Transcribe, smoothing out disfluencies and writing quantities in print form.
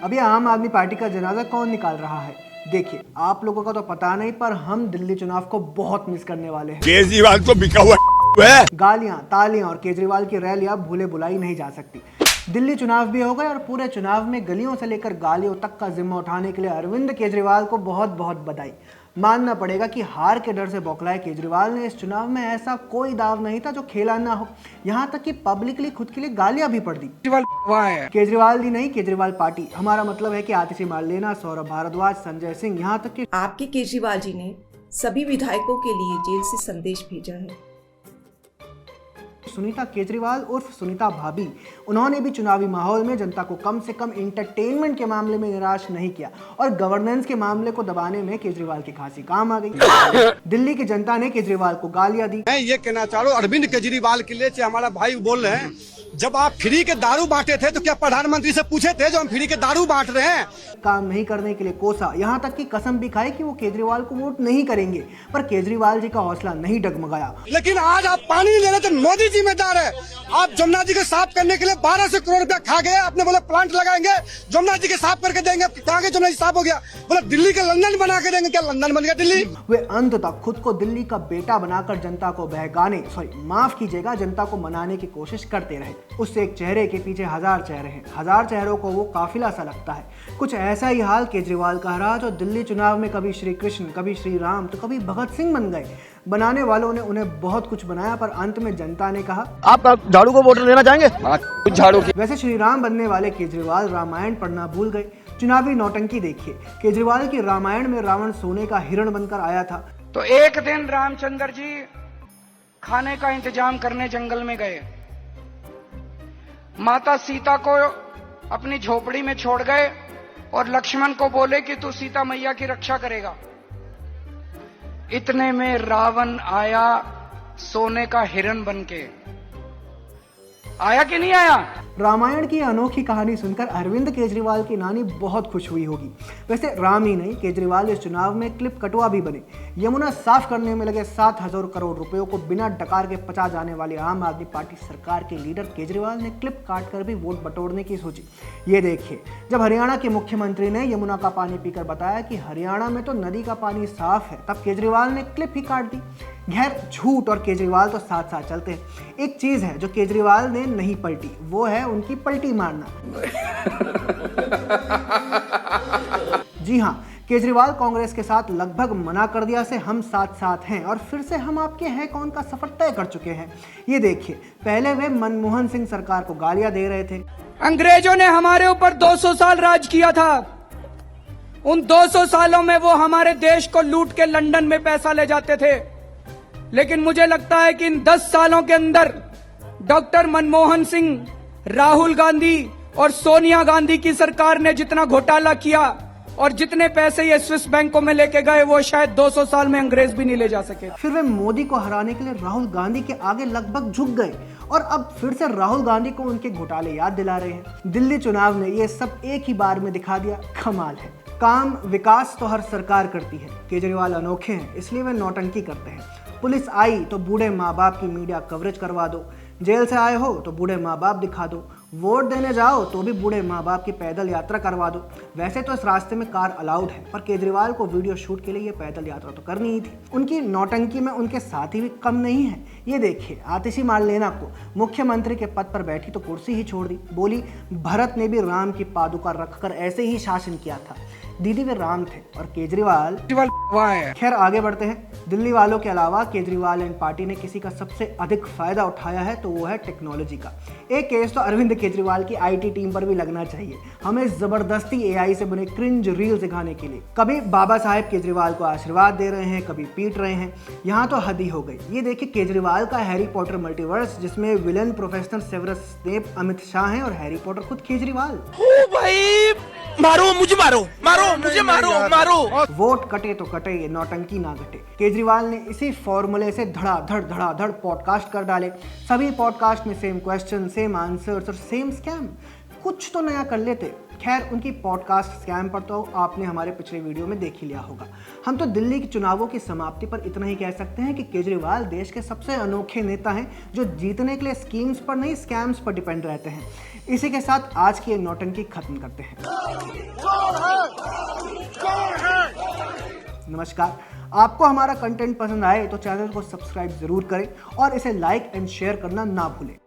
अब ये आम आदमी पार्टी का जनाजा कौन निकाल रहा है? देखिए, आप लोगों का तो पता नहीं, पर हम दिल्ली चुनाव को बहुत मिस करने वाले हैं। केजरीवाल तो बिका हुआ है। गालियां, तालियां और केजरीवाल की रैलियां भूले बुलाई नहीं जा सकती। दिल्ली चुनाव भी हो गए और पूरे चुनाव में गलियों से लेकर गालियों तक का जिम्मा उठाने के लिए अरविंद केजरीवाल को बहुत बहुत बधाई। मानना पड़ेगा कि हार के डर से बौखलाए केजरीवाल ने इस चुनाव में ऐसा कोई दाव नहीं था जो खेला ना हो। यहाँ तक कि पब्लिकली खुद के लिए गालियां भी पड़ दी। केजरीवाल जी नहीं, केजरीवाल पार्टी। हमारा मतलब है कि आतिशी मार्लेना, सौरभ भारद्वाज, संजय सिंह, यहाँ तक कि आपके केजरीवाल जी ने सभी विधायकों के लिए जेल से संदेश भेजा है। सुनीता केजरीवाल उर्फ सुनीता भाभी, उन्होंने भी चुनावी माहौल में जनता को कम से कम एंटरटेनमेंट के मामले में निराश नहीं किया और गवर्नेंस के मामले को दबाने में केजरीवाल की खासी काम आ गई। दिल्ली की जनता ने केजरीवाल को गालियां दी। मैं ये कहना चाह रहा हूँ, अरविंद केजरीवाल के लिए हमारा भाई बोल रहे हैं, जब आप फ्री के दारू बांटे थे तो क्या प्रधानमंत्री से पूछे थे जो हम फ्री के दारू बांट रहे हैं? काम नहीं करने के लिए कोसा, यहाँ तक कि कसम भी खाई कि वो केजरीवाल को वोट नहीं करेंगे, पर केजरीवाल जी का हौसला नहीं डगमगाया। लेकिन आज आप पानी नहीं दे रहे थे, मोदी जिम्मेदार है। आप जमुना जी को साफ करने के लिए 1200 करोड़ रुपया खा गए। आपने बोला प्लांट लगाएंगे, जमुना जी के साफ करके देंगे। कहाँ के जमुना जी साफ हो गया? बोला दिल्ली के लंदन बना के देंगे। क्या लंदन बन गया दिल्ली? वे अंत तक खुद को दिल्ली का बेटा बनाकर जनता को बहकाने, माफ कीजिएगा, जनता को मनाने की कोशिश करते रहे। उससे एक चेहरे के पीछे हजार चेहरे हैं, हजार चेहरों को वो काफिला सा लगता है। कुछ ऐसा ही हाल केजरीवाल का रहा, जो दिल्ली चुनाव में कभी श्री कृष्ण, कभी श्री राम, तो कभी भगत सिंह बन गए। बनाने वालों ने उन्हें बहुत कुछ बनाया, पर अंत में जनता ने कहा, आप झाड़ू को वोट देना चाहेंगे? कुछ झाड़ू की। वैसे श्री राम बनने वाले केजरीवाल रामायण पढ़ना भूल गए। चुनावी नौटंकी देखिए, केजरीवाल की रामायण में रावण सोने का हिरण बनकर आया था। तो एक दिन रामचंद्र जी खाने का इंतजाम करने जंगल में गए। माता सीता को अपनी झोपड़ी में छोड़ गए और लक्ष्मण को बोले कि तू सीता मैया की रक्षा करेगा। इतने में रावण आया सोने का हिरण बनके। आया कि नहीं आया? रामायण की अनोखी कहानी सुनकर अरविंद केजरीवाल की नानी बहुत खुश हुई होगी। वैसे राम ही नहीं, केजरीवाल इस चुनाव में क्लिप कटवा भी बने। यमुना साफ करने में लगे 7,000 करोड़ रुपयों को बिना डकार के पचा जाने वाली आम आदमी पार्टी सरकार के लीडर केजरीवाल ने क्लिप काट कर भी वोट बटोरने की सोची। ये देखिए, जब हरियाणा के मुख्यमंत्री ने यमुना का पानी पीकर बताया कि हरियाणा में तो नदी का पानी साफ है, तब केजरीवाल ने क्लिप ही काट दी। खैर, झूठ और केजरीवाल तो साथ साथ चलते हैं। एक चीज है जो केजरीवाल ने नहीं पलटी, वो है उनकी पलटी मारना। जी हाँ, केजरीवाल कांग्रेस के साथ लगभग मना कर दिया से हम साथ साथ हैं और फिर से हम आपके हैं कौन का सफर तय कर चुके हैं। ये देखिए, पहले वे मनमोहन सिंह सरकार को गालियां दे रहे थे। अंग्रेजों ने हमारे ऊपर 200 साल राज किया था। उन 200 सालों में वो हमारे देश को लूट के लंदन में पैसा ले जाते थे। लेकिन मुझे लगता है कि इन 10 सालों के अंदर डॉक्टर मनमोहन सिंह, राहुल गांधी और सोनिया गांधी की सरकार ने जितना घोटाला किया और जितने पैसे ये स्विस बैंकों में लेके गए, वो शायद 200 साल में अंग्रेज भी नहीं ले जा सके। फिर वे मोदी को हराने के लिए राहुल गांधी के आगे लगभग झुक गए और अब फिर से राहुल गांधी को उनके घोटाले याद दिला रहे हैं। दिल्ली चुनाव ने ये सब एक ही बार में दिखा दिया। कमाल है। काम विकास तो हर सरकार करती है। केजरीवाल अनोखे हैं, इसलिए वे नौटंकी करते हैं। पुलिस आई तो बूढ़े माँ बाप की मीडिया कवरेज करवा दो, जेल से आए हो तो बूढ़े माँ बाप दिखा दो, वोट देने जाओ तो भी बूढ़े माँ बाप की पैदल यात्रा करवा दो। वैसे तो इस रास्ते में कार अलाउड है, पर केजरीवाल को वीडियो शूट के लिए ये पैदल यात्रा तो करनी ही थी। उनकी नौटंकी में उनके साथी भी कम नहीं है। ये देखिए, आतिशी मार्लेना को मुख्यमंत्री के पद पर बैठी तो कुर्सी ही छोड़ दी। बोली, भरत ने भी राम की पादुका रखकर ऐसे ही शासन किया था। दीदी वे राम थे और केजरीवाल। खैर, आगे बढ़ते हैं। दिल्ली वालों के अलावा केजरीवाल एंड पार्टी ने किसी का सबसे अधिक फायदा उठाया है तो वो है टेक्नोलॉजी का। एक केस तो अरविंद केजरीवाल की आईटी टीम पर भी लगना चाहिए, हमें जबरदस्ती एआई से बने क्रिंज रील दिखाने के लिए। कभी बाबा साहेब केजरीवाल को आशीर्वाद दे रहे हैं, कभी पीट रहे हैं। यहाँ तो हद ही हो गई। ये देखिए, केजरीवाल का हैरी पॉटर मल्टीवर्स, जिसमें villain professor Severus Snape Amit Shah हैं और हैरी पॉटर खुद केजरीवाल। भाई मारो मुझे, मारो मारो मुझे, मारो मारो। वोट कटे तो कटे, ये नौटंकी ना घटे। केजरीवाल ने इसी फॉर्मूले से धड़ाधड़ पॉडकास्ट कर डाले। सभी पॉडकास्ट में सेम क्वेश्चन, सेम आंसर्स और सेम स्कैम। कुछ तो नया कर लेते। खैर उनकी पॉडकास्ट स्कैम पर तो आपने हमारे पिछले वीडियो में देख ही लिया होगा। हम तो दिल्ली के चुनावों की समाप्ति पर इतना ही कह सकते हैं कि केजरीवाल देश के सबसे अनोखे नेता हैं जो जीतने के लिए स्कीम्स पर नहीं स्कैम्स पर डिपेंड रहते हैं। इसी के साथ आज की ये नौटंकी खत्म करते हैं। नमस्कार, आपको हमारा कंटेंट पसंद आए तो चैनल को सब्सक्राइब जरूर करें और इसे लाइक एंड शेयर करना ना भूलें।